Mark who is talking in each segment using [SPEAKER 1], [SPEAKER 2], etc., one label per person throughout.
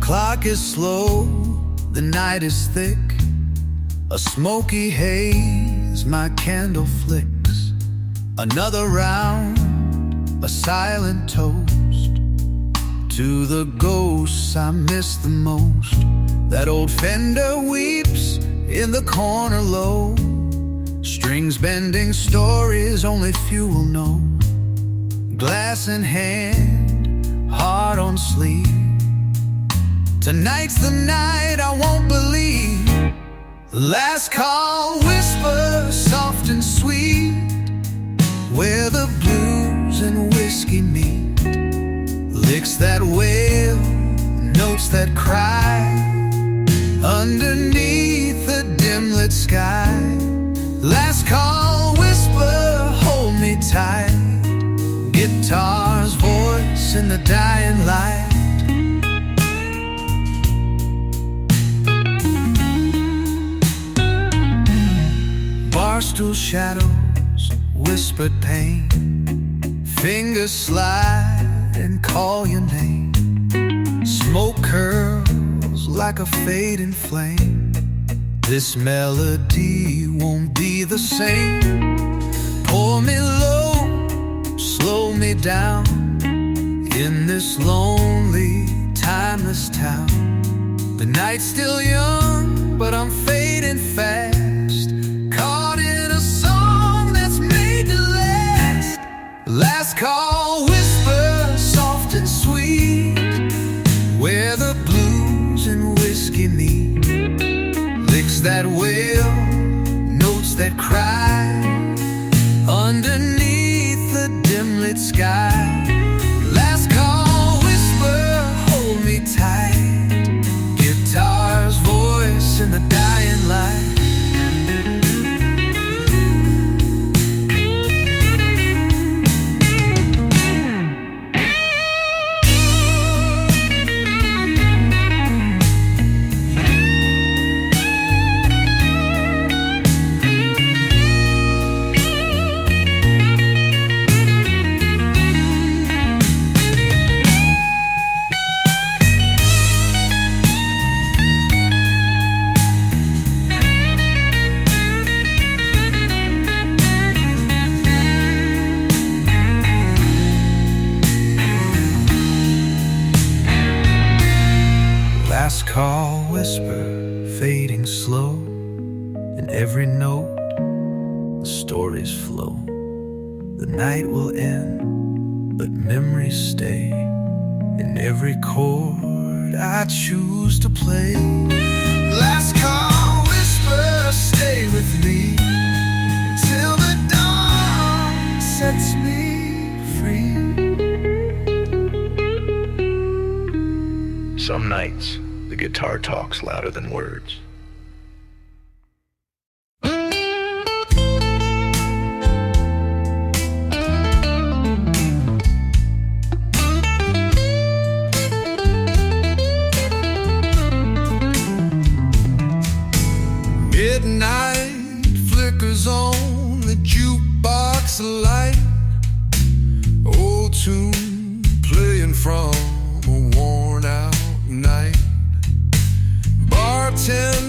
[SPEAKER 1] clock is slow, the night is thick. A smoky haze, my candle flicks. Another round, a silent toast to the ghosts I miss the most. That old fender weeps in the corner low. Strings bending stories only few will know. Glass in hand, heart on sleeve. Tonight's the night I won't believe. Last call, whisper, soft and sweet, where the blues and whiskey meet. Licks that wail, notes that cry, underneath the dim-lit sky. Last call, whisper, hold me tight. Guitar's voice in the dying light. Barstool shadows, whispered pain. Fingers slide and call your name. Smoke curls like a fading flame. This melody won't be the same. Pour me low, slow me down, in this lonely, timeless town. The night's still young, but I'm fading fast. Caught in a song that's made to last. Last call, whisper, soft and sweet, where the blues and whiskey meet. Licks that wail, notes that cry, underneath the dim-lit sky. Last call, whisper, hold me tight. Guitar's voice in the dying light. Last call, whisper, fading slow. In every note, the stories flow. The night will end, but memories stay. In every chord I choose to play. Last call, whisper, stay with me till the dawn sets me free.
[SPEAKER 2] Some nights, the guitar talks louder than words.
[SPEAKER 1] Midnight flickers on the jukebox light. Old tune playing from a worn out night. Bartender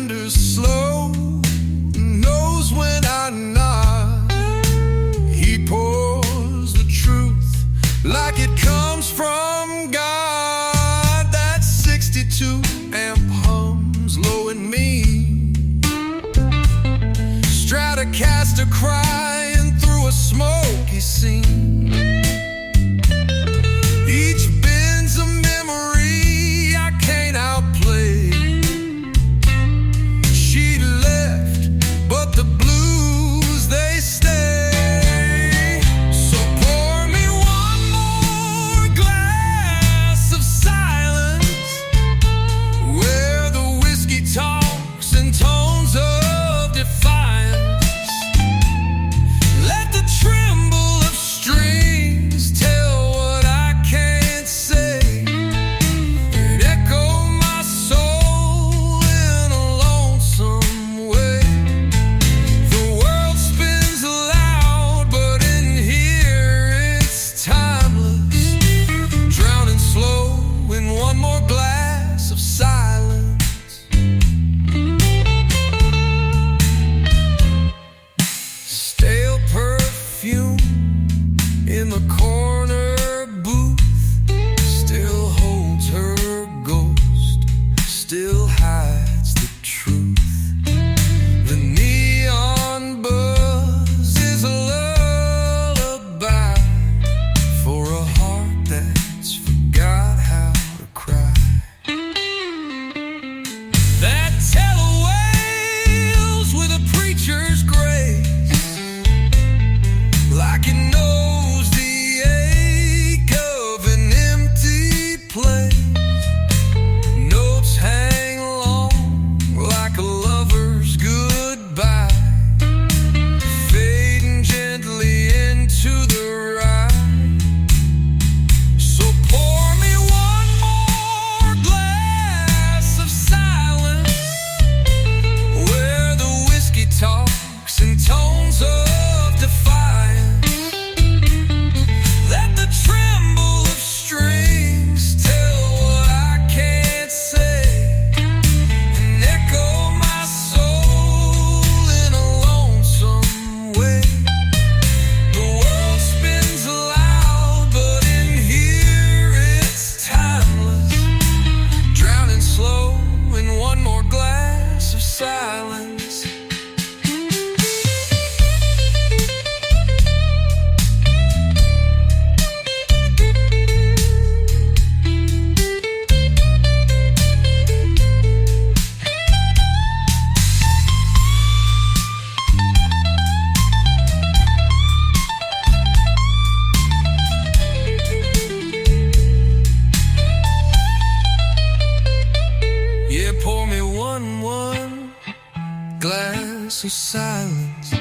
[SPEAKER 1] so silence,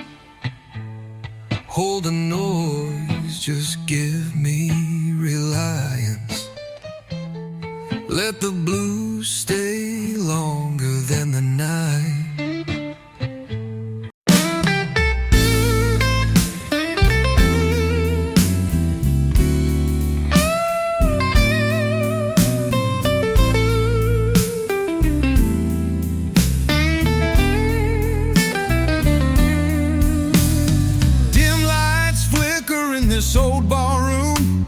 [SPEAKER 1] hold the noise, just give me reliance. Let the blues stay longer than the night. This old barroom,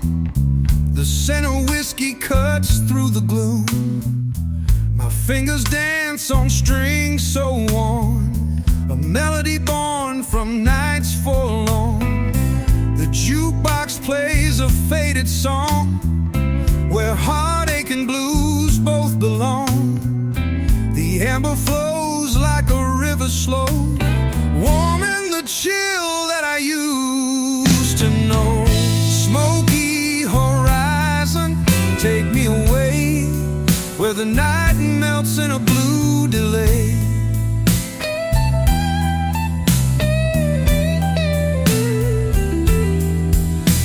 [SPEAKER 1] the scent of whiskey cuts through the gloom. My fingers dance on strings so worn, a melody born from nights forlorn. The jukebox plays a faded song, where heartache and blues both belong. The amber flows like a river slow, warming the chill that I used to know. Smoky horizon, take me away, where the night melts in a blue delay.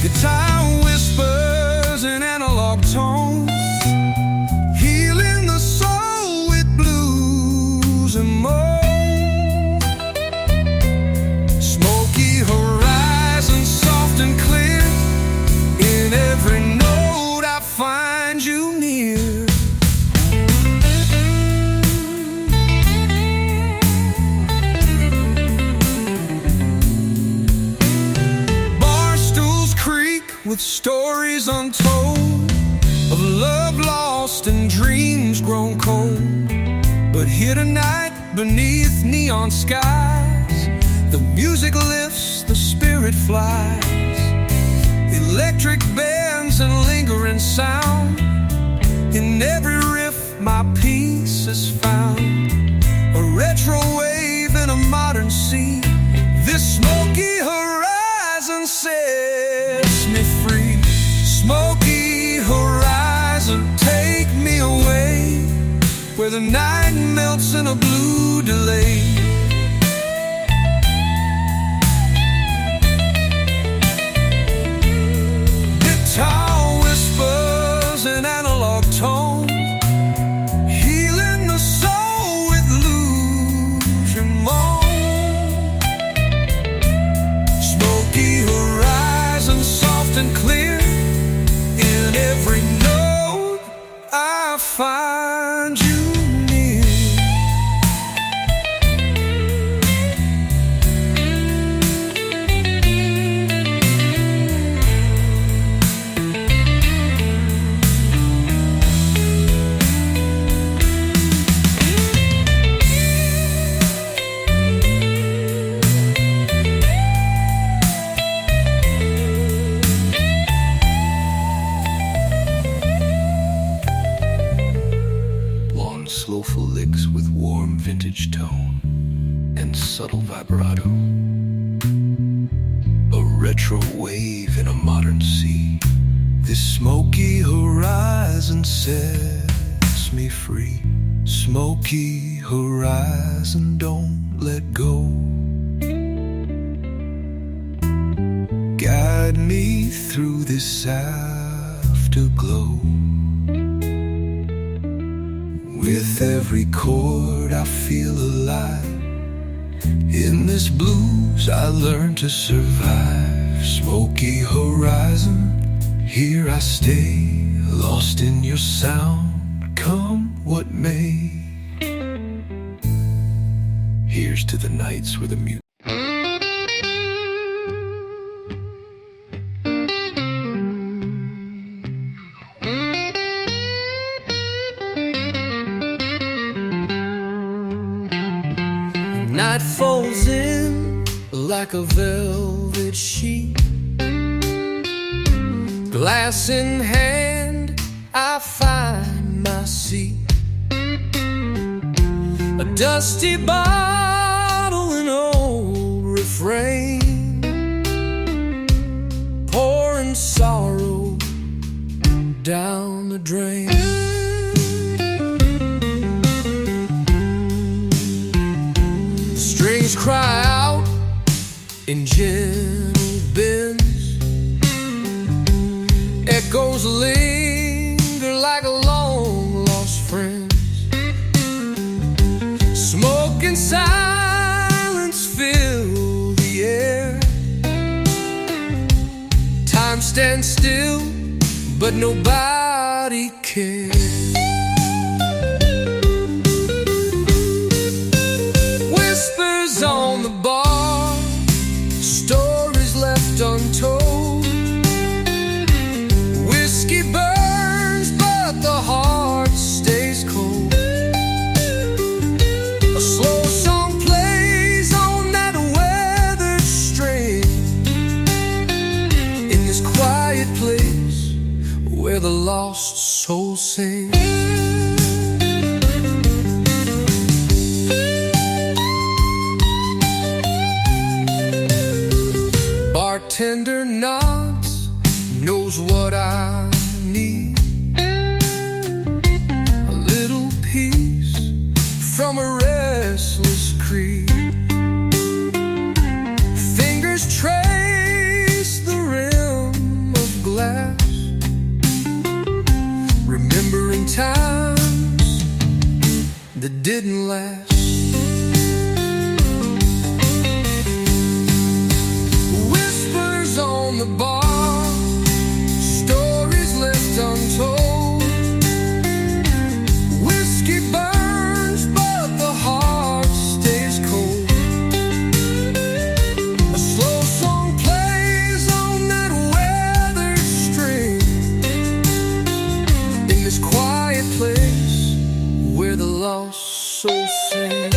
[SPEAKER 1] Guitar whispers in analog tones, healing the soul with blues and more. Smoky horizon, soft and clear, in every note I find you near. Bar stools creak with stories untold, of love lost and dreams grown cold. But here tonight, beneath neon skies, the music lifts, the spirit flies. Electric bands and lingering sound, in every riff my peace is found. A retro wave in a modern sea, this smoky horizon sets me free. Smoky horizon, take me away, where the night melts in a blue delay. Guitar whispers in analog tones, healing the soul with illusion moan. Smoky horizon, soft and clear, in every note I find you near. Slowful licks with warm vintage tone and subtle vibrato. A retro wave in a modern sea, this smoky horizon sets me free. Smoky horizon, don't let go. Guide me through this afterglow. With every chord I feel alive, in this blues I learn to survive. Smoky horizon, here I stay, lost in your sound, come what may. Here's to the nights where the music night falls in like a velvet sheet. Glass in hand, I find my seat. A dusty bottle, an old refrain, pouring sorrow down the drain. String Strings cry out in gentle bends, echoes linger like long lost friends. Smoke and silence fill the air. Time stands still, but nobody cares. Whispers on the bar, stories left untold. Whiskey burns, but the heart stays cold. A slow song plays on that weathered string, in this quiet place where the lost soul sings. Bartender nods, knows what I need. A little piece from a restless creed. Fingers trace the rim of glass, remembering times that didn't last. Whispers on the bar, stories left untold. Whiskey burns, but the heart stays cold. A slow song plays on that weathered string, in this quiet place where the lost soul sings.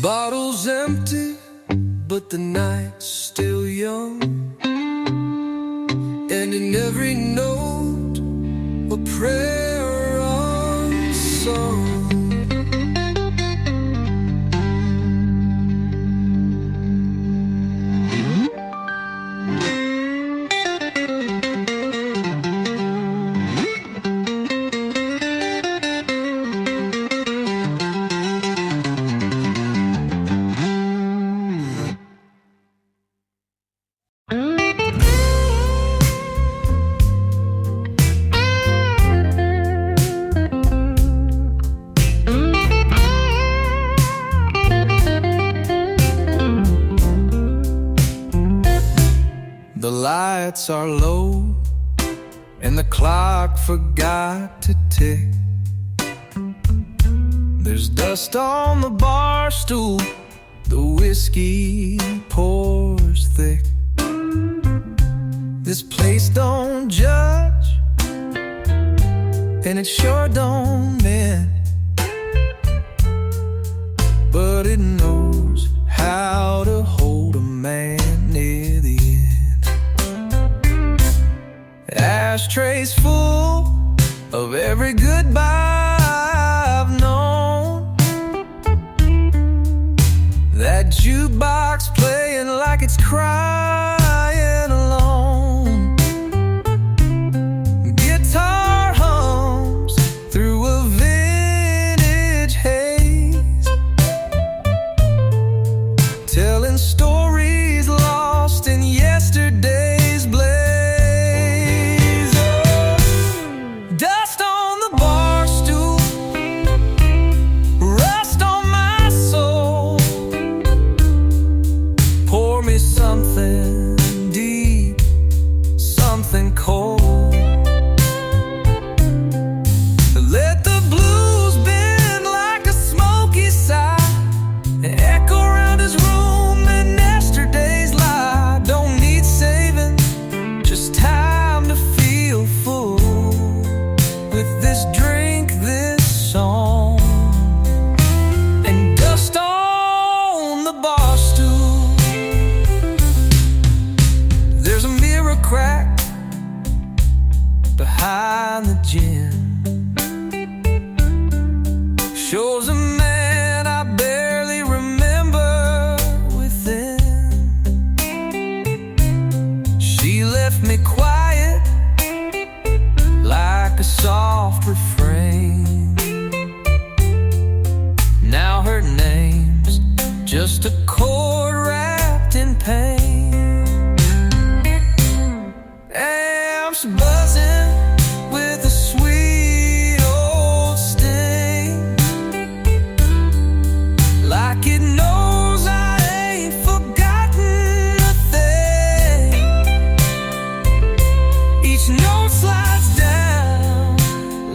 [SPEAKER 1] Bottle's empty, but the night's still young, and in every note a prayer unsung. The lights are low and the clock forgot to tick. There's dust on the bar stool, the whiskey pours thick. This place don't judge, and it sure don't mend, but it knows how to hold a man near the end. Ashtrays full of every goodbye I've known. That jukebox playing like it's crying alone. Guitar hums through a vintage haze, telling stories lost in yesterday's blaze. Dust on the bar stool, rust on my soul. Pour me something
[SPEAKER 3] just a chord wrapped in pain. Amps buzzing with a sweet old sting, like it knows I ain't forgotten a thing. Each note slides down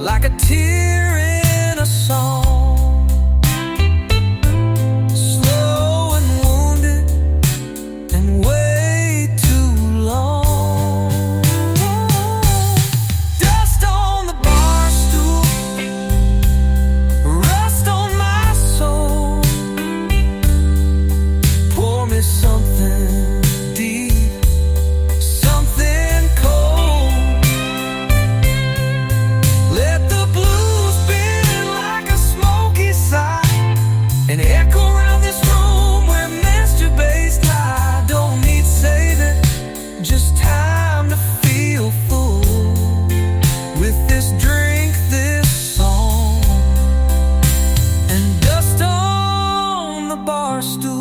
[SPEAKER 3] like a tear in a song, slow and wounded and way too long. Dust on the bar stool, rust on my soul. Pour me something deep, something cold. Let the blues bend like a smoky sigh and echo around this room where masturbates lie. Don't need saving, just time to feel full with this drink, this song, and dust on the bar stool.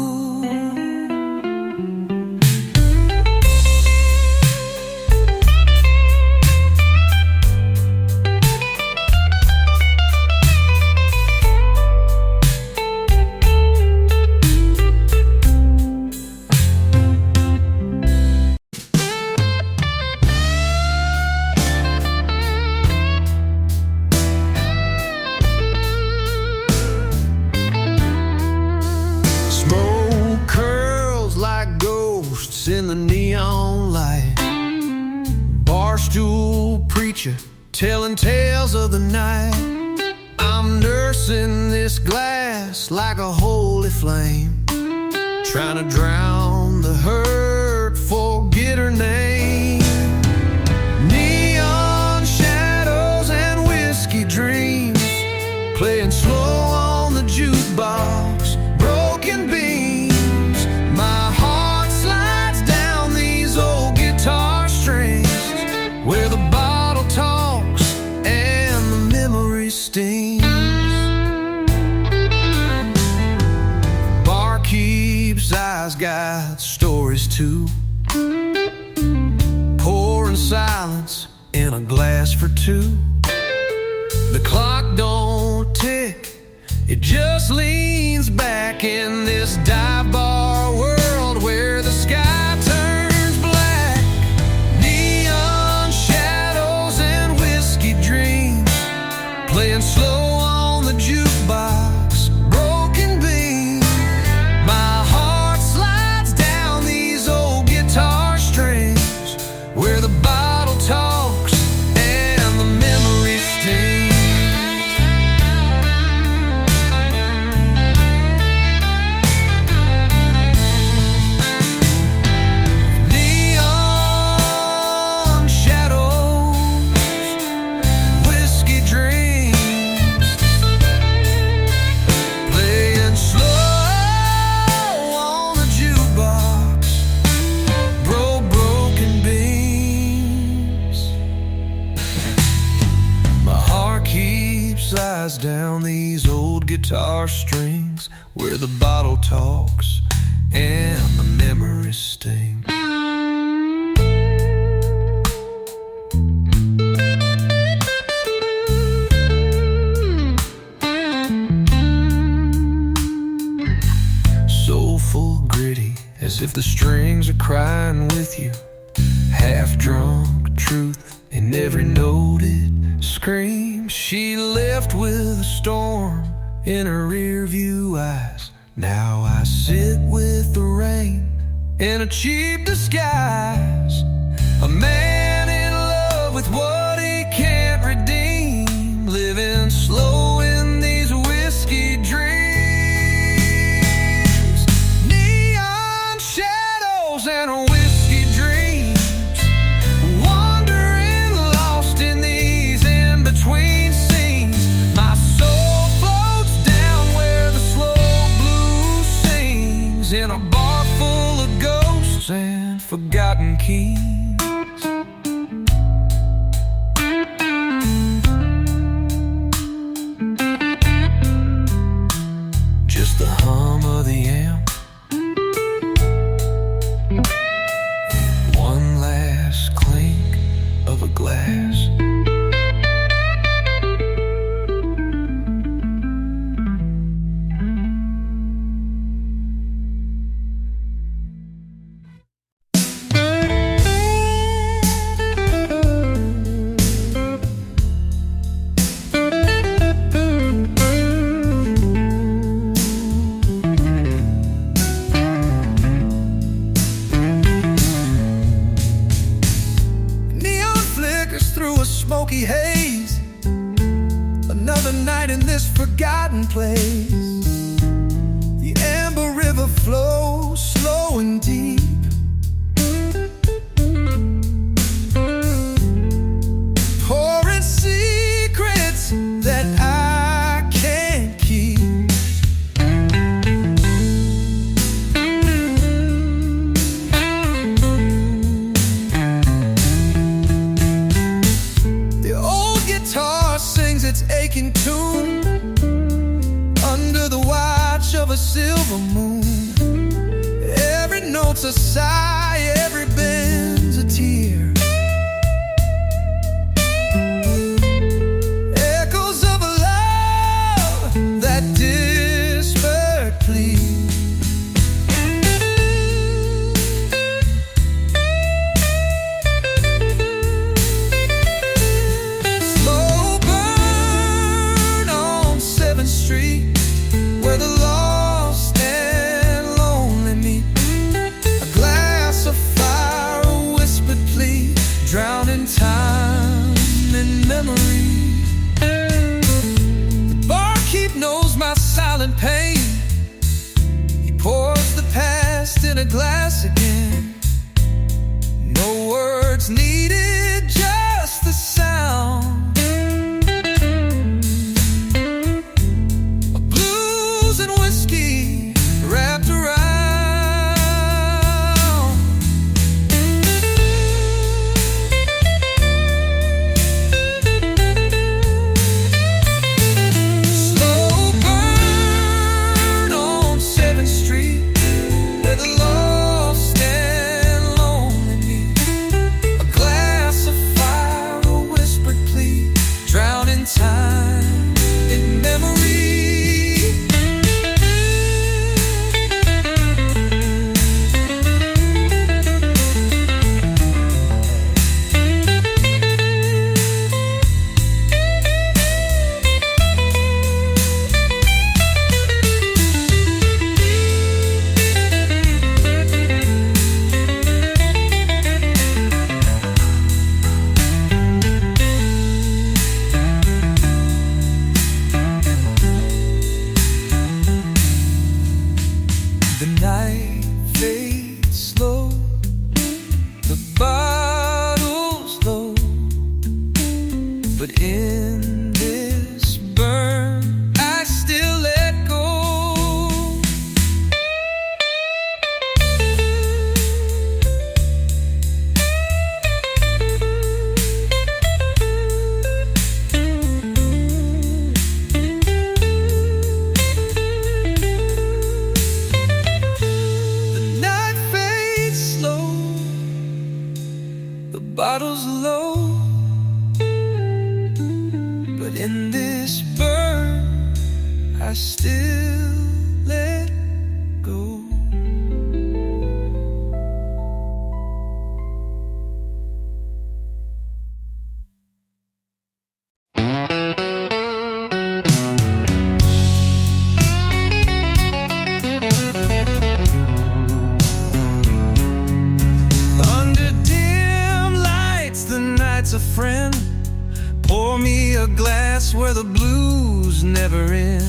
[SPEAKER 1] Smoke curls like ghosts in the neon light. Barstool preacher telling tales of the night. I'm nursing this glass like a holy flame, trying to drown the hurt, forget her name. Neon shadows and whiskey dreams, playing slow on the jukebox, broken beams. My heart slides down these old guitar strings, where the bottle talks and the memory stings. Barkeep's eyes got stories too, pouring silence in a glass for two. The clock don't tick, it just leans back in this dive bar world where the sky turns black. Neon shadows and whiskey dreams, playing slow on the jukebox, broken beams. My heart slides down these old guitar strings, where the bottle talks and the memory stings. Neon shadows, whiskey dreams, playing slow on the jukebox, broken beams. My heart keeps eyes down these old guitar strings, where the bottle talks and the memories sting. Soulful, gritty, as if the strings are crying with you. Half drunk truth in every note it screams. She left with a storm in her rear view eyes. Now I sit with the rain in a cheap disguise. A man in love with what he can't redeem, living slow in these whiskey dreams. Neon shadows and whiskey dreams, wandering lost in these in-between scenes. My soul floats down where the slow blues sings, in a bar full of ghosts and forgotten keys. Just the hum of the amp place. The amber river flows slow and deep. Pouring secrets that I can't keep. The old guitar sings its aching tune under the watch of a silver moon. Every note's a sigh, every bend's a tear. Echoes of a love that desperately slow burn on 7th Street, where the lost and lonely meet. A glass of fire, a whispered plea, drowned in time and memory. The barkeep knows my silent pain. He pours the past in a glass again. No words needed, just the sound. Blues and whiskey wrapped around. Slow burn on 7th Street, where the lost and lonely meet. A glass of fire, a whispered plea, drowned in time, in memory. The night fades slow, the bottle's low, but in this burn I still let go. The night fades slow, the bottle's low, but in this burn I still let go. Under dim lights, the night's a friend. Pour me a glass where the blues never end.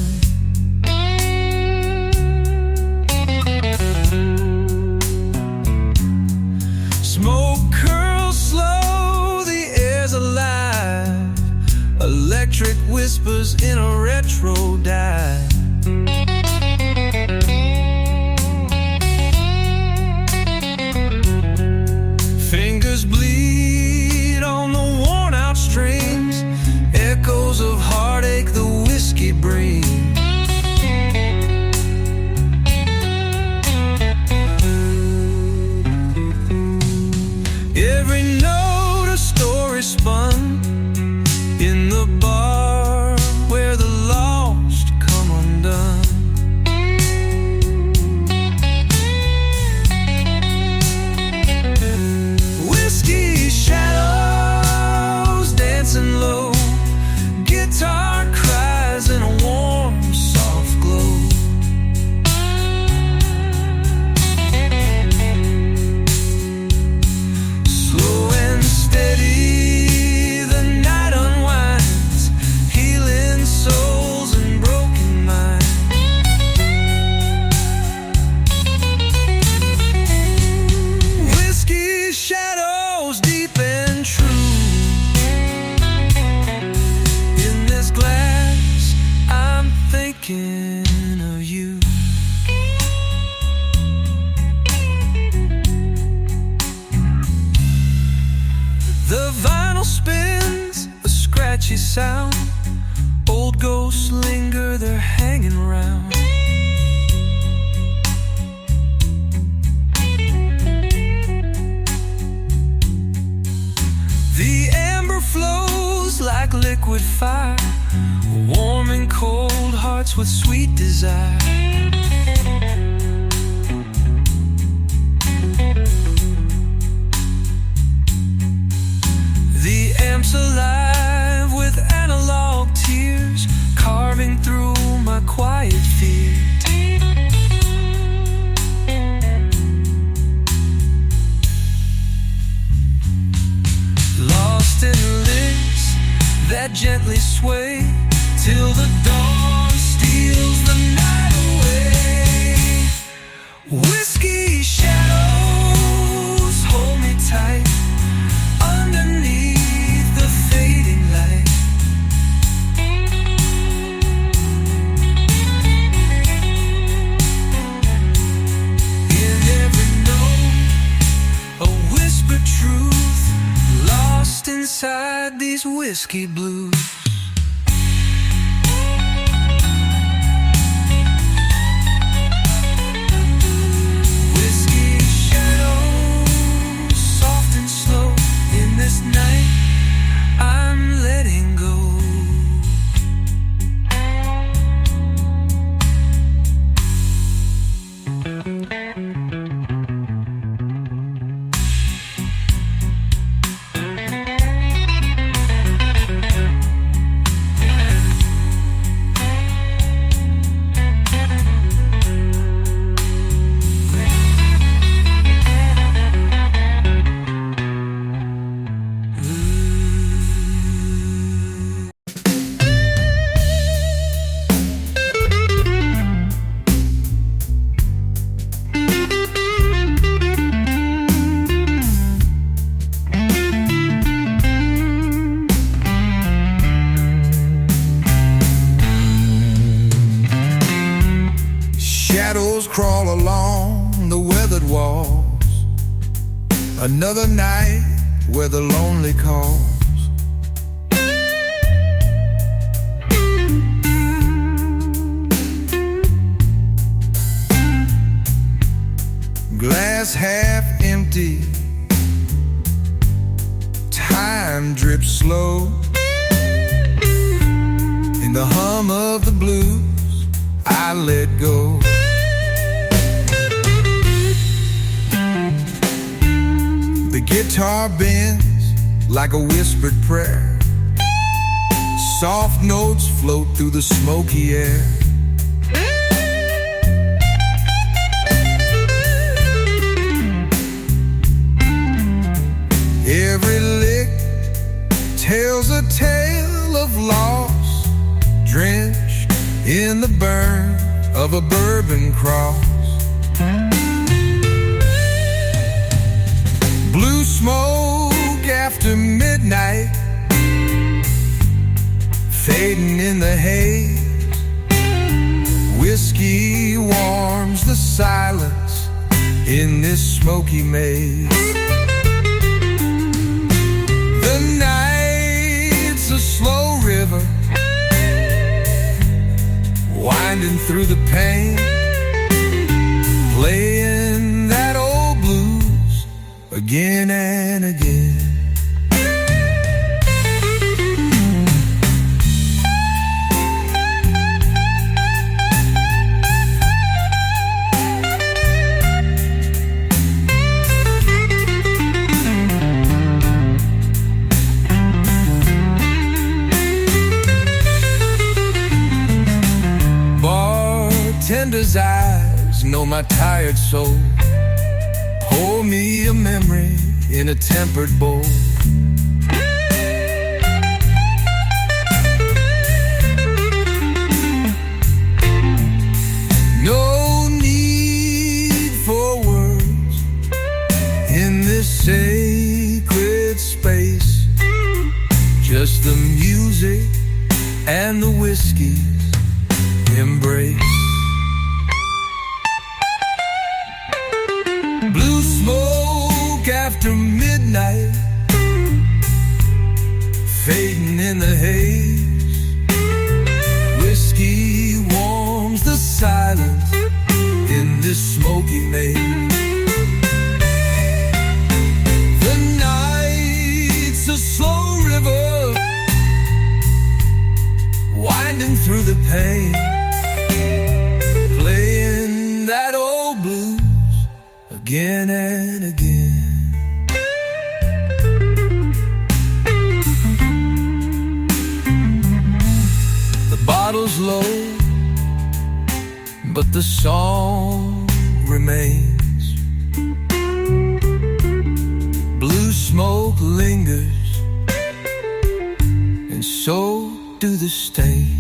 [SPEAKER 1] Smoke curls slow, the air's alive. Electric whispers in a retro dive. Fingers bleed on the worn out strings. Echoes of heartache the whiskey brings. Every note a story spun in the bar where the lost
[SPEAKER 3] sound. Old ghosts linger, they're hanging round. The amber flows like liquid fire, warming cold hearts with sweet desire. The amp's alive with analog tears, carving through my quiet fears. Lost in licks that gently sway till the dawn steals the night away. Whiskey shadows hold me tight underneath the fading light. In every note, a whispered truth, lost inside these whiskey blues. Whiskey shadows, soft and slow. In this night, I'm letting go.
[SPEAKER 1] Shadows crawl along the weathered walls. Another night where the lonely calls. Glass half empty, time drips slow. In the hum of the blues, I let go. The guitar bends like a whispered prayer. Soft notes float through the smoky air. Every lick tells a tale of loss, drenched in the burn of a bourbon cross. Blue smoke after midnight, fading in the haze. Whiskey warms the silence in this smoky maze. The night's a slow river, winding through the pain, playing that old blues again and again. Bartender's eyes know my tired soul. Pour me a memory in a tempered bowl. No need for words in this sacred space. Just the music and the whiskey's embrace. Blue smoke after midnight, fading in the haze.
[SPEAKER 3] this smoky maze. The night's a slow river winding through the pain, playing that old blues again and again. The bottle's low, but the song remains. Blue smoke lingers, and so do the stains.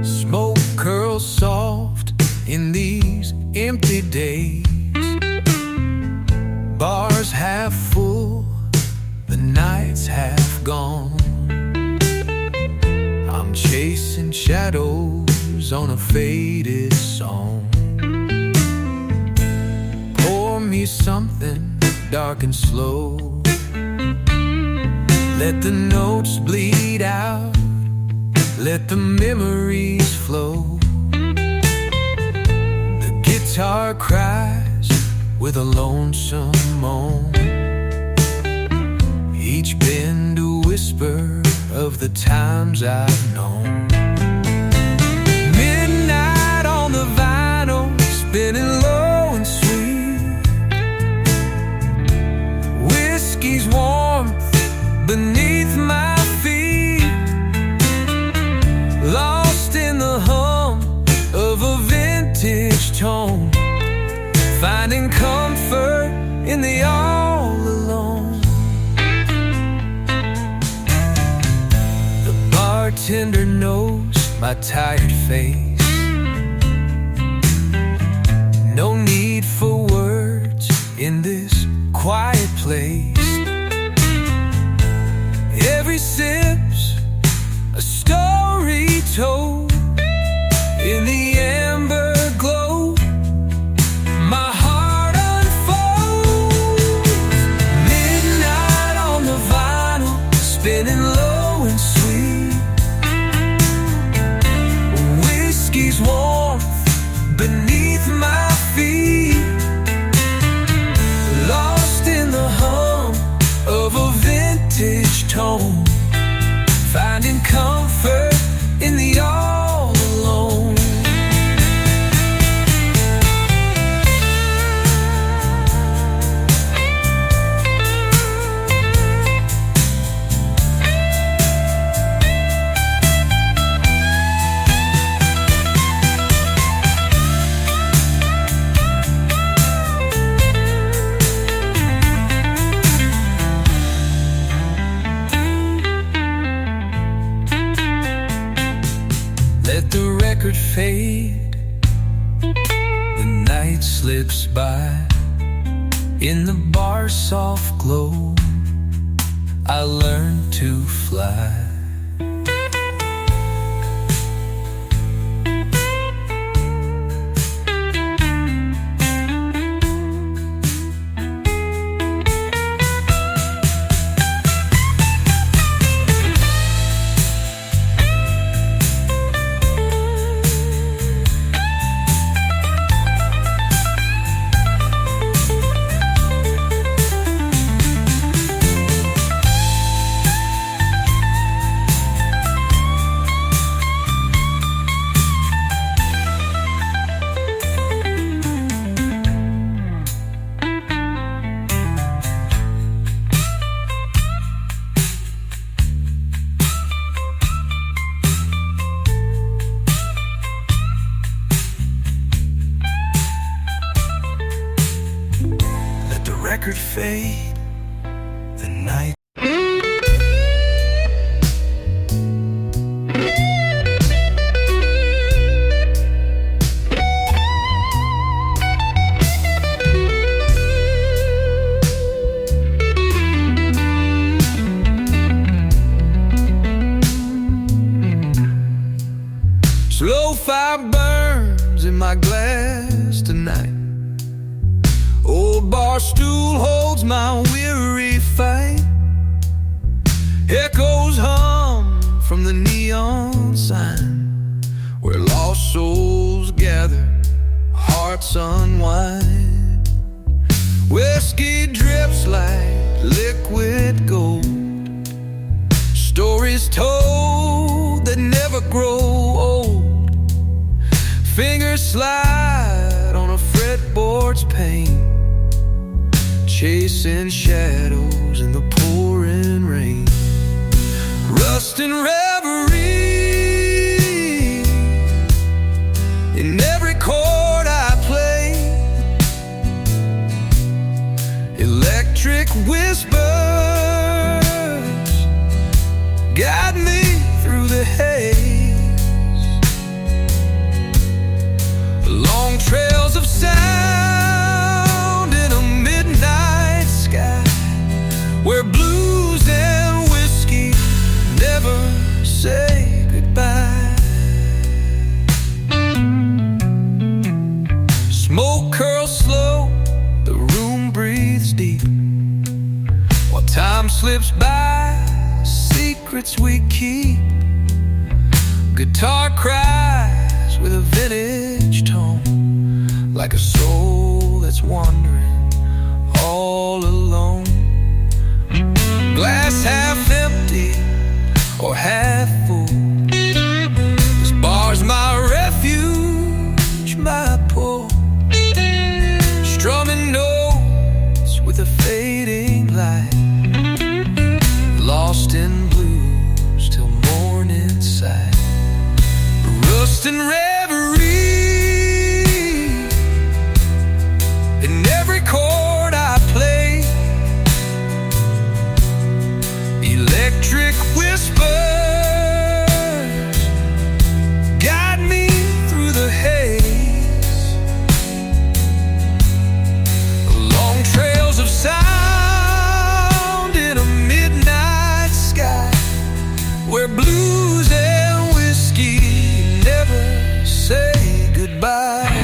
[SPEAKER 3] Smoke curls soft in these empty days. Bars half full, the night's half gone. I'm chasing shadows on a faded song. Pour me something dark and slow. Let the notes bleed out, let the memories flow. The guitar cries with a lonesome moan, each bend a whisper of the times I've known. Midnight on the vinyl, spinning low and sweet. Whiskey's warmth beneath my feet, lost in the hum of a vintage tone, finding comfort in the all alone. The bartender knows my tired face. No need for words in this quiet place. Every sip's a story told in the amber glow. My heart unfolds. Midnight on the vinyl, spinning low and sweet. Whiskey's warmth beneath my feet, lost in the hum of a vintage tone, finding comfort in the all alone. Let the record fade, the night slips by. In the bar's soft glow, I learned to fly. Record fade, the night. Slow fire burns in my glass tonight. Old bar stool holds my weary fight. Echoes hum from the neon sign, where lost souls gather, hearts unwind. Whiskey drips like liquid gold, stories told that never grow old. Fingers slide on a fretboard's pane, chasing shadows in the pouring rain. Rust and reverie in every chord I play. Electric whispers guide me through the haze. Long trails of sound in a midnight sky, where blues and whiskey never say goodbye. Smoke curls slow, the room breathes deep, while time slips by, secrets we keep. Guitar cries with a vintage tone, like a soul that's wandering all alone. Glass half empty or half full, this bar's my refuge, my pull. Strumming notes with a fading light, lost in blues till morning sight. Rust and reverie in every chord I play. Electric whispers guide me through the haze. Long trails of sound in a midnight sky, where blues and whiskey never say goodbye.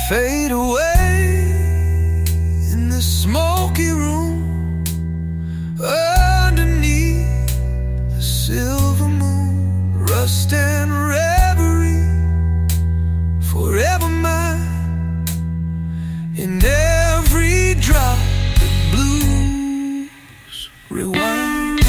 [SPEAKER 3] Fade away in the smoky room, underneath the silver moon. Rust and reverie, forever mine, in every drop the blues rewind.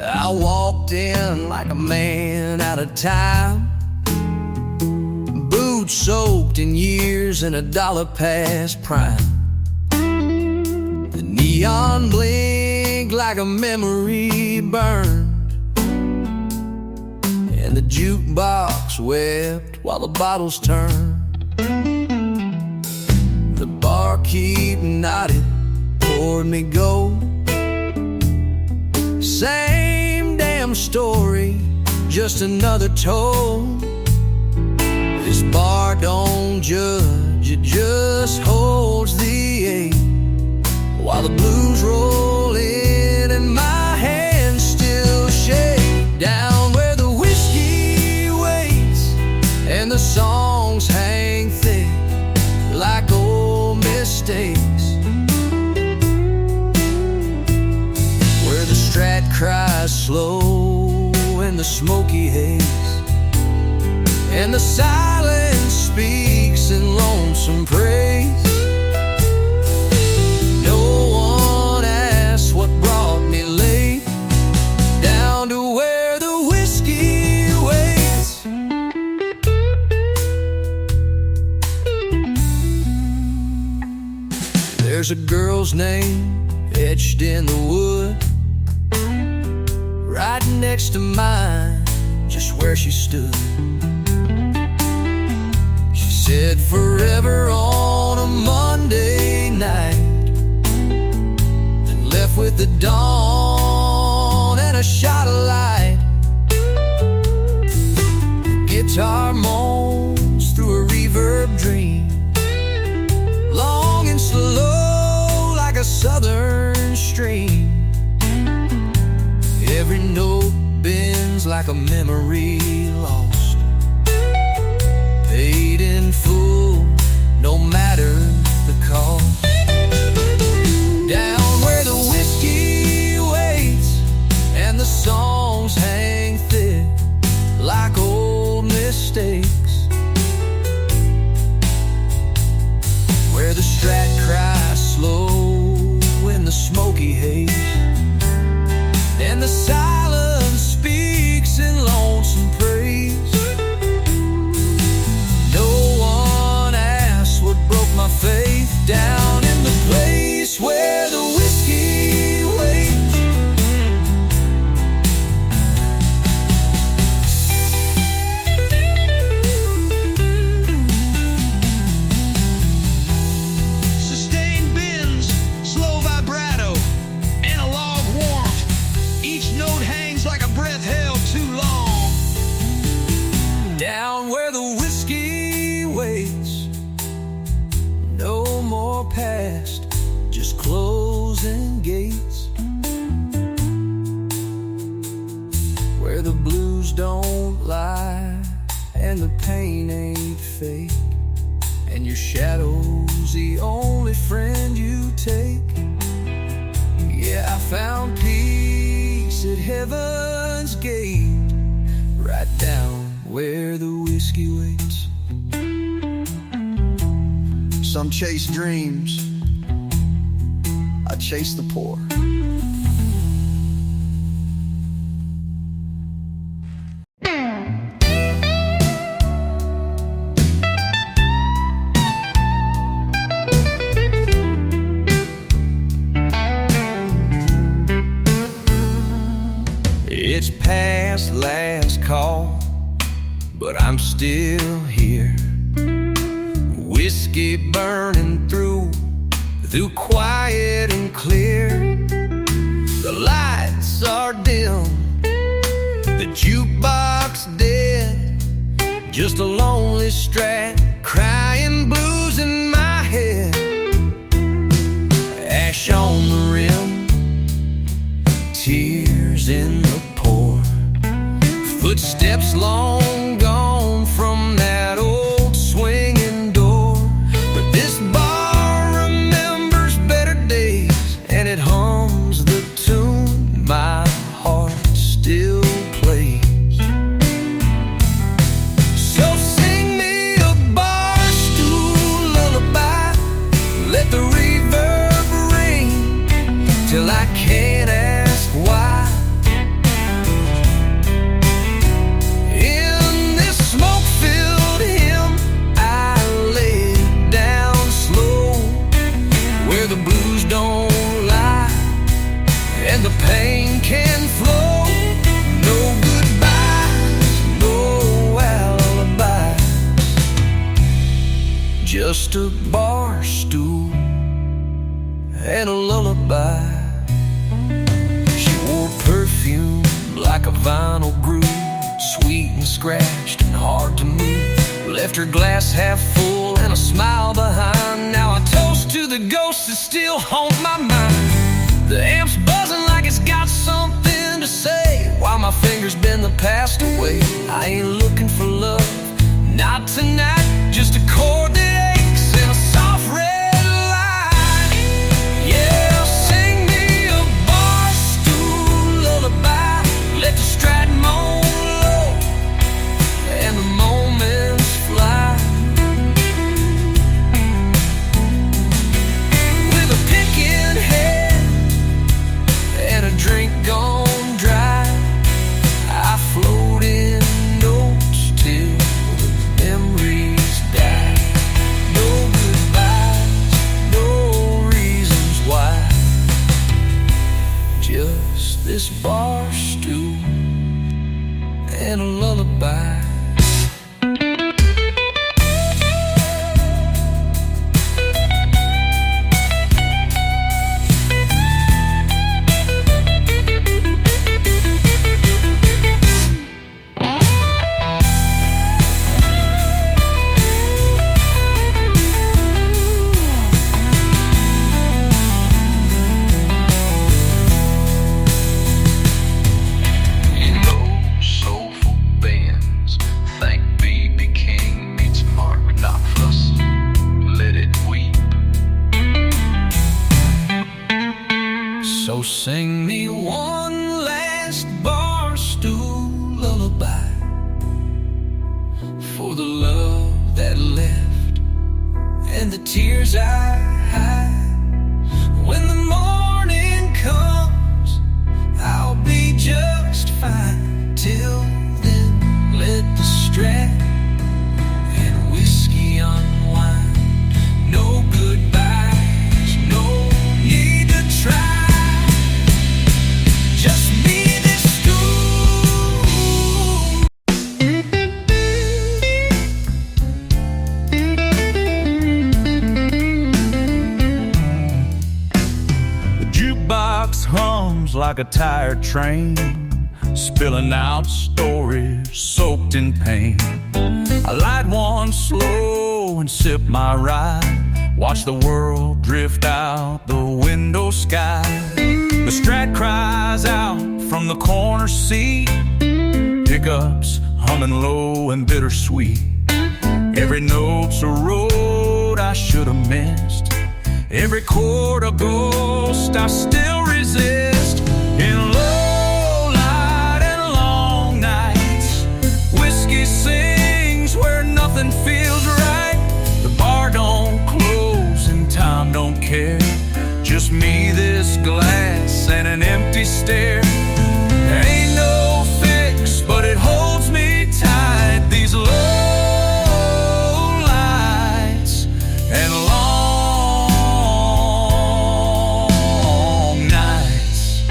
[SPEAKER 3] I walked in like a man out of time, boots soaked in years and $1 past prime. The neon blinked like a memory burned, and the jukebox wept while the bottles turned. The barkeep nodded, poured me gold. Same damn story, just another told. This bar don't judge, it just holds the eight, while the blues roll in and my hands still shake. Down where the whiskey waits and the songs hang thick like old mistakes, where the Strat cries slow in the smoky haze, and the silence speaks in lonesome praise. There's a girl's name etched in the wood, right next to mine, just where she stood. She said forever on a Monday night, then left with the dawn and a shot of light. The guitar moans through a reverb dream, long and slow like a southern stream. Every note bends like a memory lost, paid in full, no matter the cost. Down where the whiskey waits and the songs hang thick like old mistakes, where the Strat cries slow in the smoky haze, and the silence speaks in lonesome praise. No one asks what broke my faith, down in the place where the whiskey waits.
[SPEAKER 4] Sustained bends, slow vibrato, analog warmth. Each note hangs like a breath held too long.
[SPEAKER 3] Down where the whiskey waits, no more past, just closing gates. Where the blues don't lie and the pain ain't fake, and your shadow's the only friend you take. Yeah, I found peace at heaven's gate, right down where the whiskey waits.
[SPEAKER 1] Some chase dreams, I chase the poor.
[SPEAKER 3] It's past last call, but I'm still here. Whiskey burning through quiet and clear. The lights are dim, the jukebox dead, just a lonely Strat crying blues in my head. Ash on the rim, tears in the pour, footsteps long gone from that old swinging door. But this bar remembers better days, and it hums the tune my heart still plays. So sing me a bar stool lullaby, let the reverb ring till I can't ask why. In this smoke-filled hymn, I lay it down slow, where the blues don't lie and the pain can flow. No goodbyes, no alibis, just a bar stool and a lullaby. She wore perfume like a vinyl groove, sweet and scratched and hard to move. Left her glass half full and a smile behind. Now I toast to the ghosts that still haunt my mind. The amp's buzzing like it's got something to say, while my fingers bend the past away. I ain't looking for love, not tonight, just a chord that aches and a soft red line. Yeah, sing me a bar stool lullaby, let the Strat moan low and the moments fly. With a pick in hand and a drink gone dry, I float in notes till the memories die. So sing me one last bar stool lullaby for the love that left and the tears I hide. When the morning comes, I'll be just fine. Till then, let the strap and whiskey unwind. No goodbyes, no need to try. Just me, this stool.
[SPEAKER 5] The jukebox hums like a tired train, spilling out stories soaked in pain. I light one slow and sip my ride, watch the world drift out the window sky. The Strat cries out from the corner seat, pickups humming low and bittersweet. Every note's a road I should have missed, every chord a ghost I still resist. In low light and long nights, whiskey sings where nothing feels right. The bar don't close and time don't care. Just me, this glass, and an empty stare. There ain't no fix, but it holds me tight. These low lights and long nights.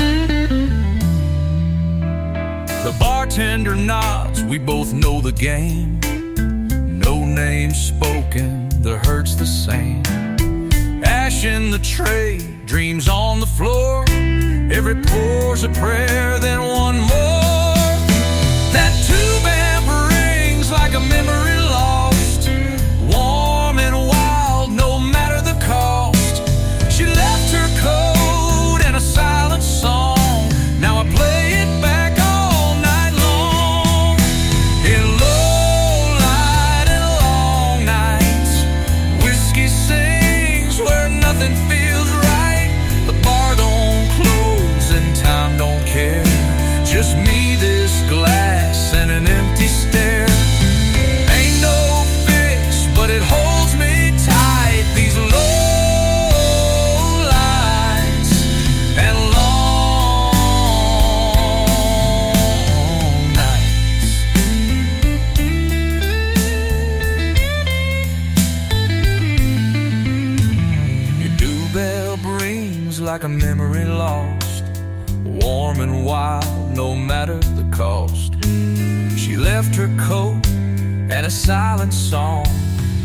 [SPEAKER 5] The bartender nods, we both know the game. No name spoken, the hurt's the same. Ash in the tray, dreams on the floor. Every pour's a prayer, then one more. That two-band rings like a memory lost, warm and wild, no matter the cost. She left her code and a silent song. Now I play it back all night long. In low light and long nights, whiskey sings where nothing feels right. The bar don't close and time don't care. Just me, this glass, and an empty stare. Ain't no fix, but it holds me tight. These low lights and long nights. Your doorbell rings like a memory lost, warm and wild, no matter the cost. She left her coat and a silent song.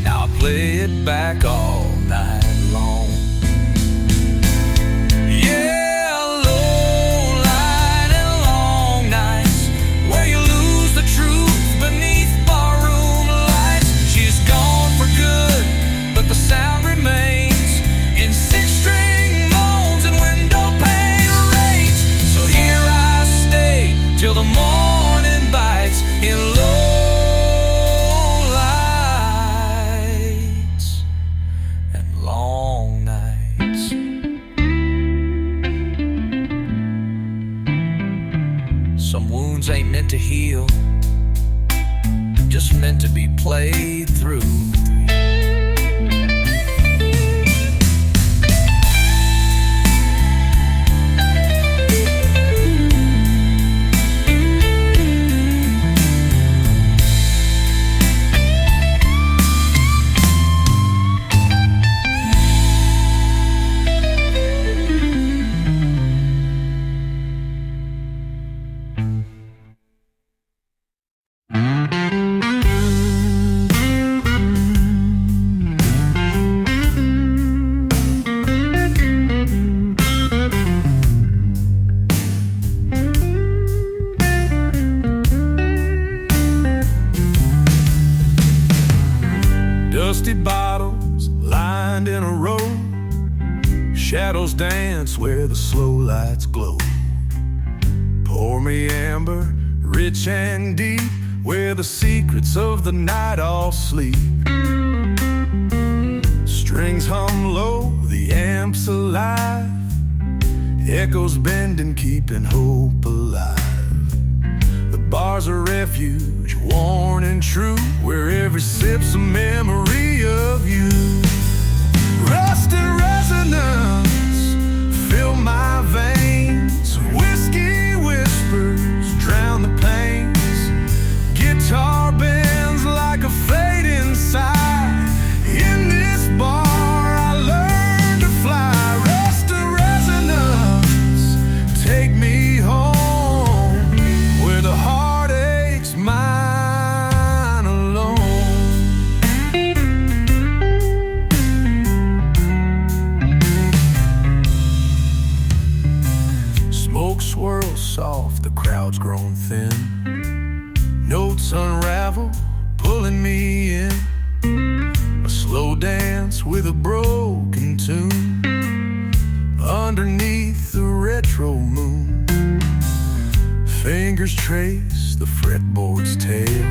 [SPEAKER 5] Now I play it back all night long. Yeah, low light and long nights, where you lose the truth beneath barroom lights. She's gone for good, but the sound remains in six-string moans and window pane rains. So here I stay till the morning bites. In low lights and long nights. Some wounds ain't meant to heal, just meant to be played through. Dusty bottles lined in a row, shadows dance where the slow lights glow. Pour me amber, rich and deep, where the secrets of the night all sleep. Strings hum low, the amp's alive,
[SPEAKER 1] echoes bending, keeping hope alive. The bar's a refuge, worn and true, where every sip's a memory of you. Rust and resonance fill my veins. Whiskey whispers drown the pains. Guitar bends like a fading sigh. In this bar I learned to fly. Rust and resonance, take me home, where the heart aches mine alone. Smoke swirls soft, the crowd's grown thin. Notes unravel, pulling me in. A slow dance with a broken tune underneath the retro moon. Fingers trace the fretboard's tail,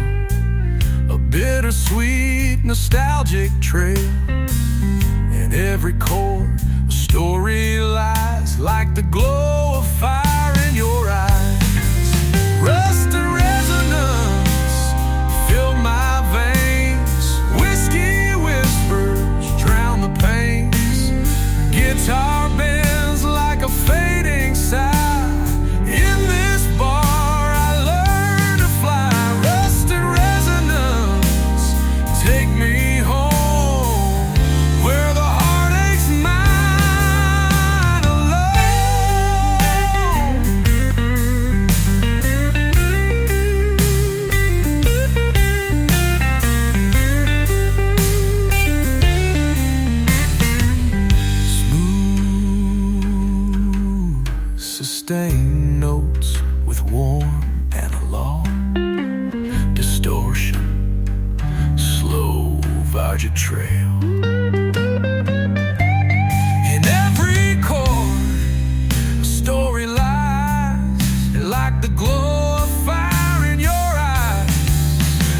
[SPEAKER 1] a bittersweet nostalgic trail. In every chord a story lies, like the glow of fire in your eyes. Rust and resonance fill my veins. Whiskey whispers drown the pains. Guitar bends like a fading sigh. In this bar I learned to fly. Rust and resonance, take me home, where the heart aches mine alone. Smooth, sustained notes with warm analog distortion, slow Virgin trail. In every chord a story lies, like the glow of fire in your eyes.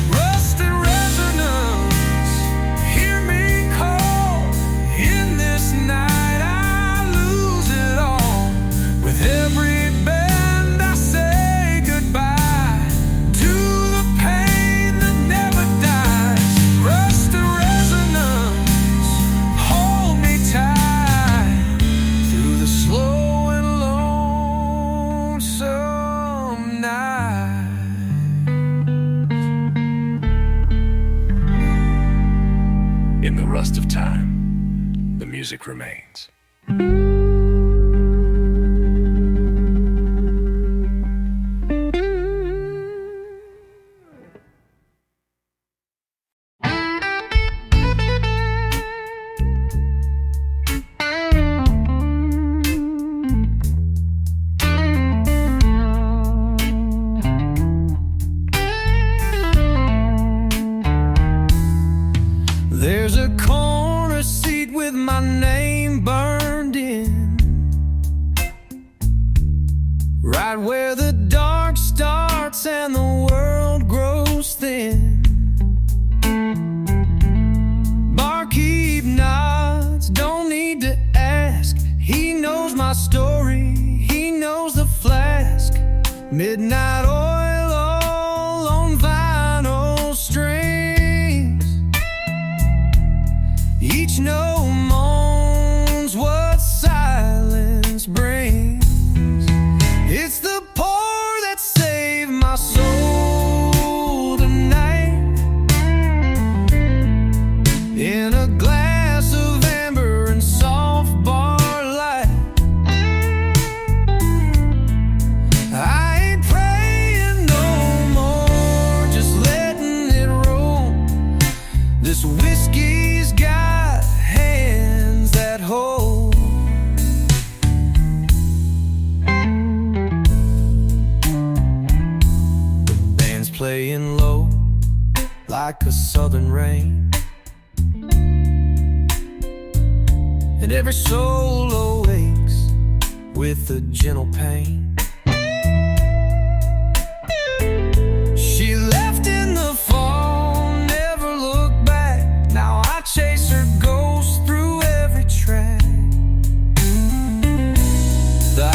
[SPEAKER 1] Rust and resonance, hear me call. In this night I lose it all. With every bend I say goodbye to the pain that never dies. Rust and resonance, hold me tight through the slow and lonesome night.
[SPEAKER 2] In the rust of time, the music remains.
[SPEAKER 3] There's a corner seat with my name burned in, right where the dark starts and the world grows thin. Barkeep nods, don't need to ask. He knows my story, he knows the flask. Midnight oil all on vinyl strings. Each note moans what silence brings. It's the pour that saved my soul tonight. In a glass of amber and soft bar light. I ain't praying no more, just letting it roll. This whiskey's got hands that hold. The band's playing low, like a southern rain, and every soul awakes with a gentle pain. She left in the fall, never looked back. Now I chase her ghost through every track. The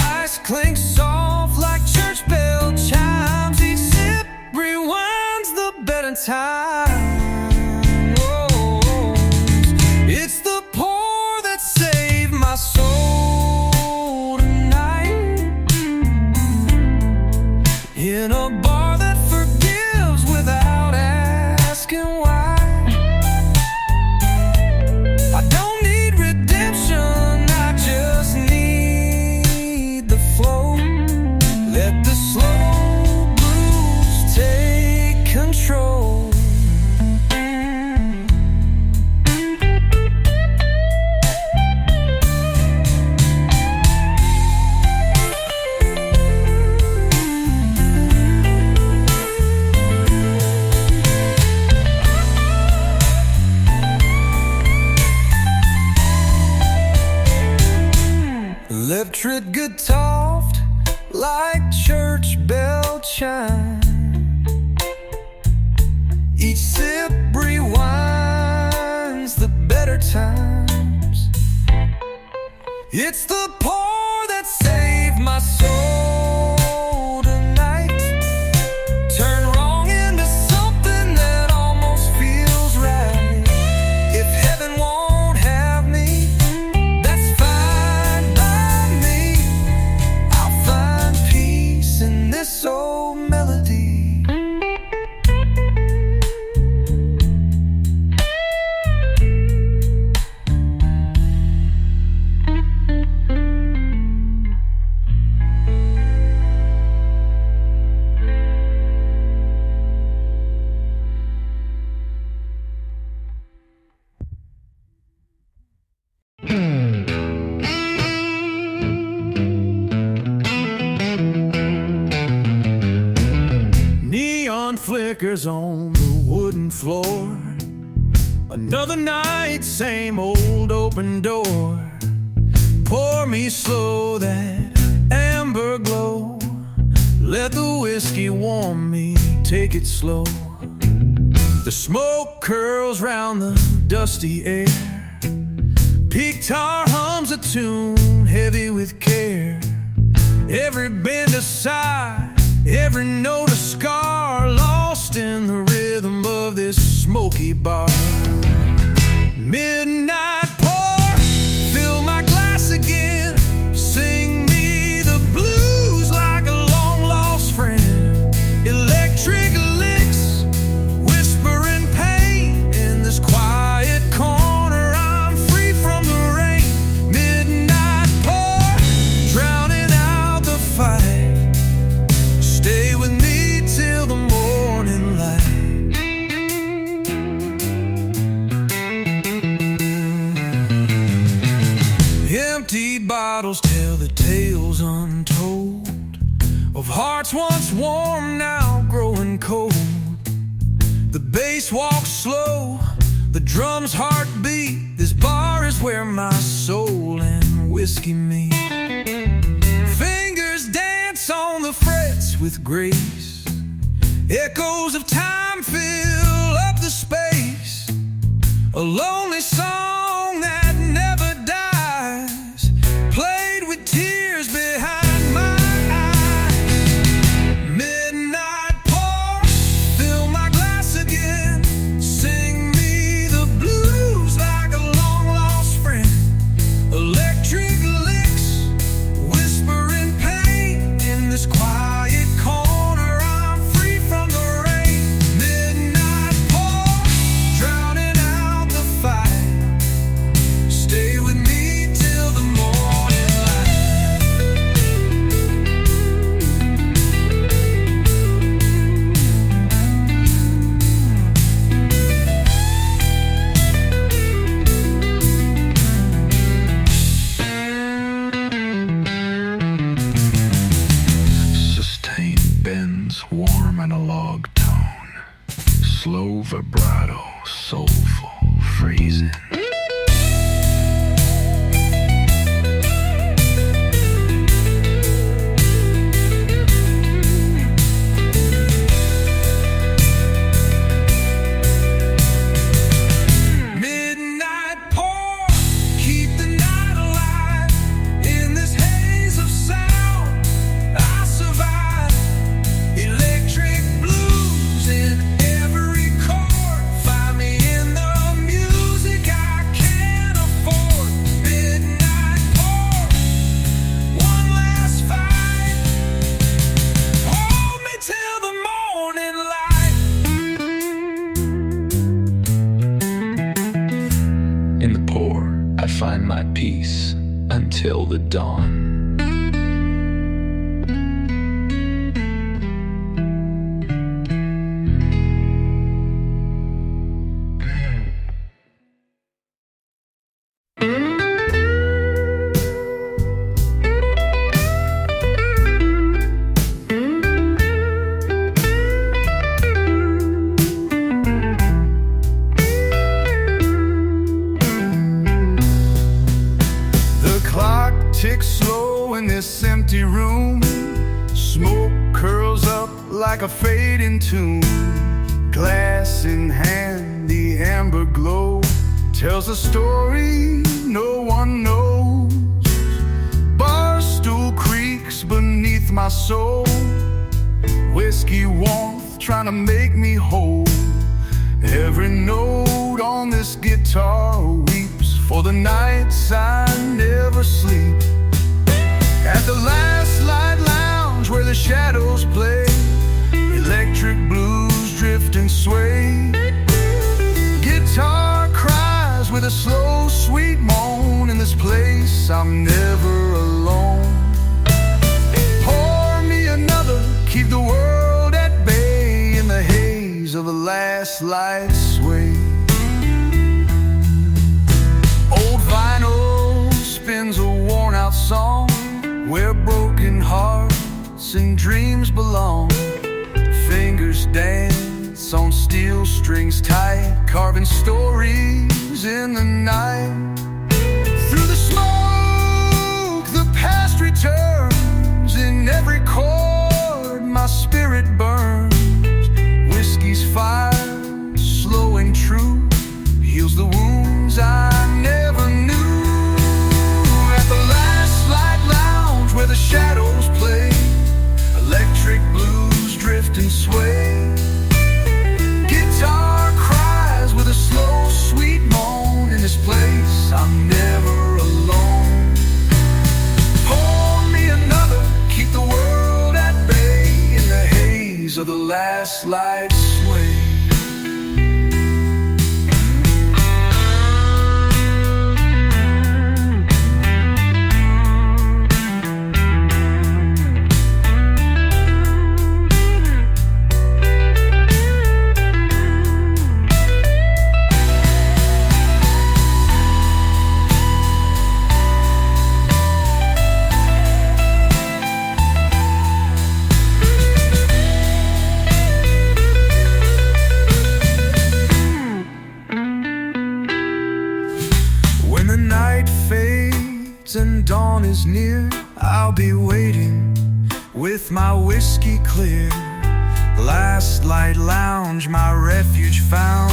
[SPEAKER 3] portrait guitar'd like church bell chime. Each sip rewinds the better times. It's the pour that saved my soul tonight. Turn wrong into something that almost feels right. If heaven won't have me, that's fine by me. I'll find peace in this old melody.
[SPEAKER 1] Neon flickers on the wooden floor. Another night, same old open door. Pour me slow that amber glow. Let the whiskey warm me, take it slow. The smoke curls round the dusty air. Guitar hums a tune heavy with care. Every bend a sigh, every note a scar, lost in the rhythm of this smoky bar. Midnight pour, fill my glass again. Sing me the blues like a long-lost friend. Electric licks, whispering pain. In this quiet corner, I'm free from the rain. Midnight pour, drowning out the fight. Stay with me till the morning light. Empty bottles tell the tales untold of hearts once warm, now growing cold. The bass walks slow, the drum's heartbeat. This bar is where my soul and whiskey meet. Fingers dance on the frets with grace. Echoes of time fill up the space. A lonely song that never dies, played with tears behind my eyes. Midnight pour, fill my glass again. Sing me the blues like a long-lost friend. Electric licks, whispering pain. In this quiet corner, I'm free from the rain. Midnight pour, drowning out the fight. Stay with me till the morning light.
[SPEAKER 2] Sustained bends, warm analog tone. Slow vibrato, soulful, freezing.
[SPEAKER 3] Midnight pour, keep the night alive. In this haze of sound, I survive. Electric blues in every chord. Find me in the music I can't afford. Midnight pour, one last fight. Hold me till the morning light.
[SPEAKER 2] In the pour, I find my peace until the dawn.
[SPEAKER 1] The clock ticks slow in this empty room. Smoke curls up like a fading tune. Glass in hand, the amber glow tells a story no one knows. Bar stool creaks beneath my soul. Whiskey warmth trying to make me whole. Every note on this guitar weeps for the nights I never sleep. At the last light lounge where the shadows play, electric blues drift and sway. Guitar cries with a slow sweet moan. In this place I'm never alone. Pour me another, keep the world at bay. In the haze of the last light sway. Old vinyl spins a worn out song, where broken hearts and dreams belong. Fingers dance on steel strings tight, carving stories in the night. Through the smoke, the past returns. In every chord, my spirit burns. Whiskey's fire, slow and true, heals the wounds I never knew. At the last light lounge where the shadows play, electric blues drift and sway. Guitar cries with a slow sweet moan. In this place I'm never alone. Pour me another, keep the world at bay. In the haze of the last light sway. And dawn is near, I'll be waiting with my whiskey clear. Last light lounge, my refuge found,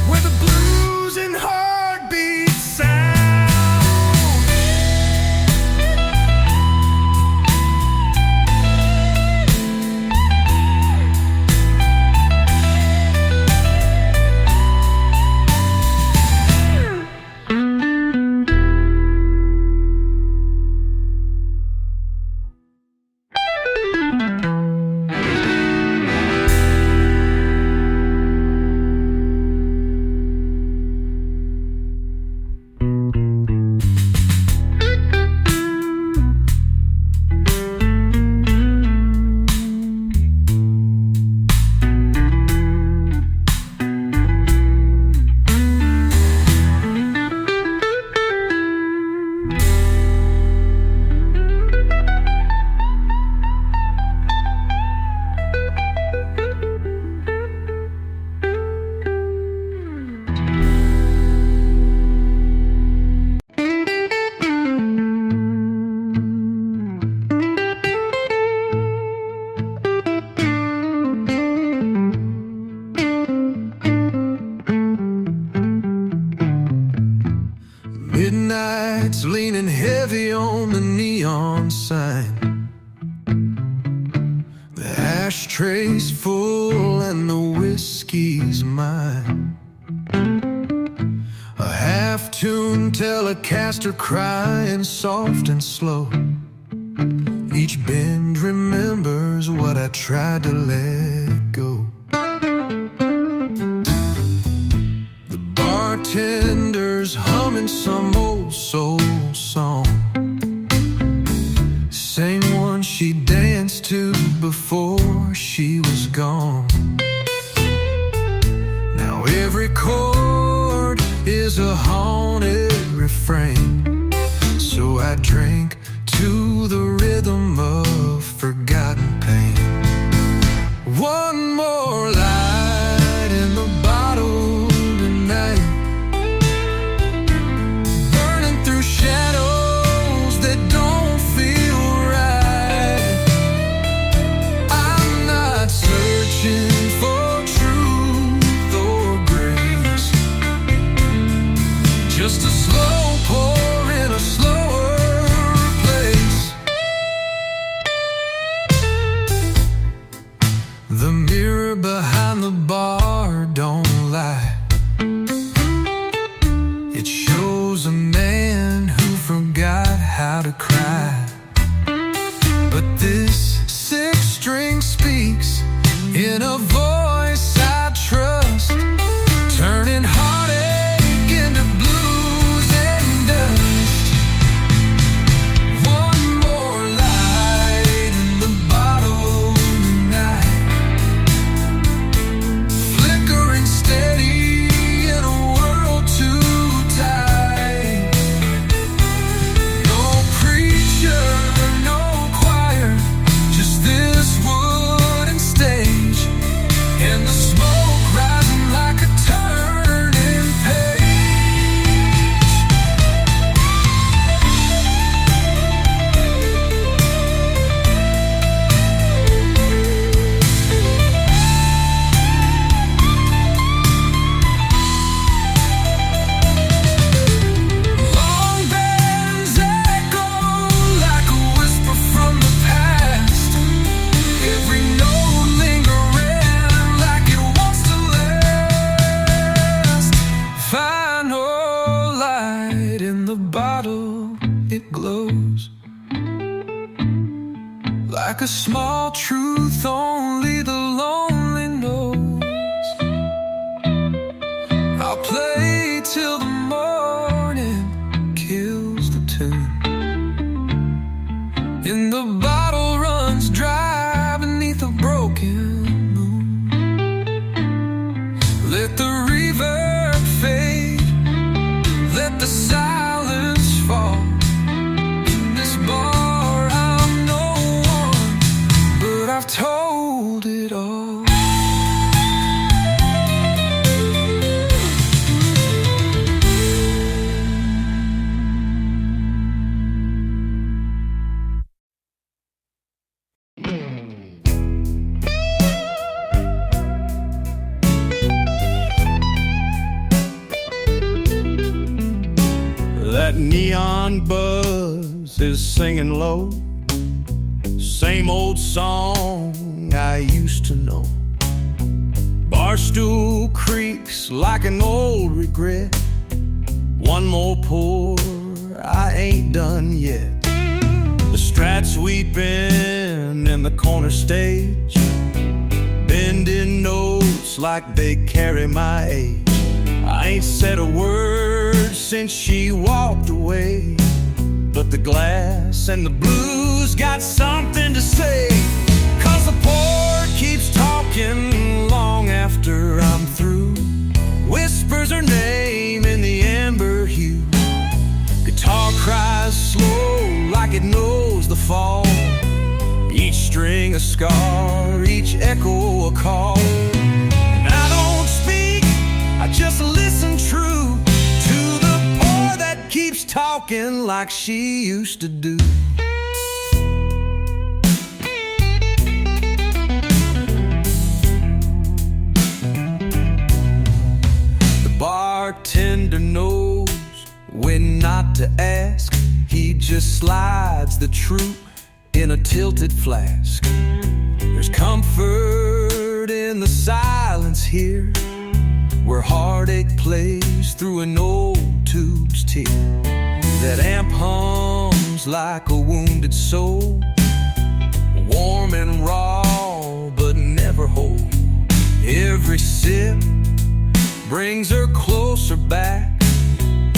[SPEAKER 1] where the blues and heartbeats sound. Midnight's leaning heavy on the neon sign. The ashtray's full and the whiskey's mine. A half-tuned Telecaster crying soft and slow. Each bend remembers what I tried to let go. The bartender's humming some old soul song, same one she danced to before she was gone. Now every chord is a haunted refrain, so I drink to the rhythm of forgotten pain. One more light in the bottle tonight, burning through
[SPEAKER 3] in a voice I trust, turning heartache into blues and dust. One more light in the bottle tonight, flickering steady in a world too tight. No preacher, no choir, just this wooden stage, and the smoke rising like a turning page. Long bands echo like a whisper from the past, every note lingering like it wants to last. Final light in the bottle, it glows like a small truth only the lonely knows. I'll play till the morning kills the tune, and the bottle runs dry beneath a broken moon. Let the reverb fade, let the silence fall. In this bar I'm no one, but I've told it all.
[SPEAKER 6] That neon buzz is singing low, same old song I used to know. Barstool creaks like an old regret. One more pour, I ain't done yet. The Strat's weeping in the corner stage, bending notes like they carry my age. I ain't said a word since she walked away, but the glass and the blues got something to say. 'Cause the pour keeps talking long after I'm through, whispers her name in the amber hue. Guitar cries slow like it knows the fall, each string a scar, each echo a call. And I don't speak, I just listen true to the pour that keeps talking like she used to do. The bartender knows when not to ask. He just slides the truth in a tilted flask. There's comfort in the silence here, where heartache plays through an old tube's tear. That amp hums like a wounded soul, warm and raw but never whole. Every sip brings her closer back,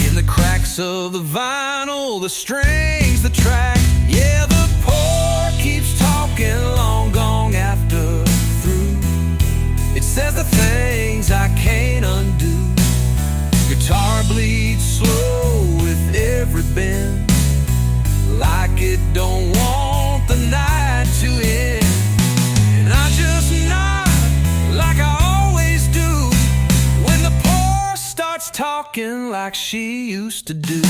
[SPEAKER 6] in the cracks of the vinyl, the strings, the track. Yeah, the pour keeps talking long gone after through. It says the things I can't undo. Guitar bleeds slow with every bend, like it don't want the night to end. And I just nod like I always do when the pour starts talking like she used to do.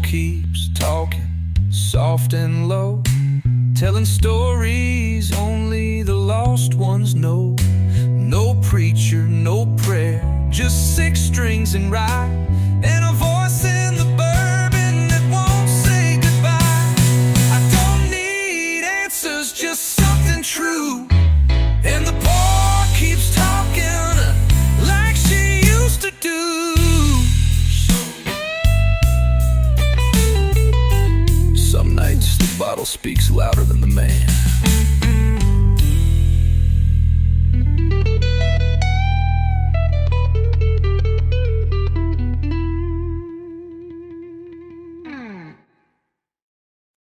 [SPEAKER 6] Keeps talking soft and low, telling stories only the lost ones know. No preacher, no prayer, just 6 strings and rye, and a voice in the bourbon that won't say goodbye. I don't need answers, just something true. And the bar keeps talking like she used to do. Some nights the bottle speaks louder than the man.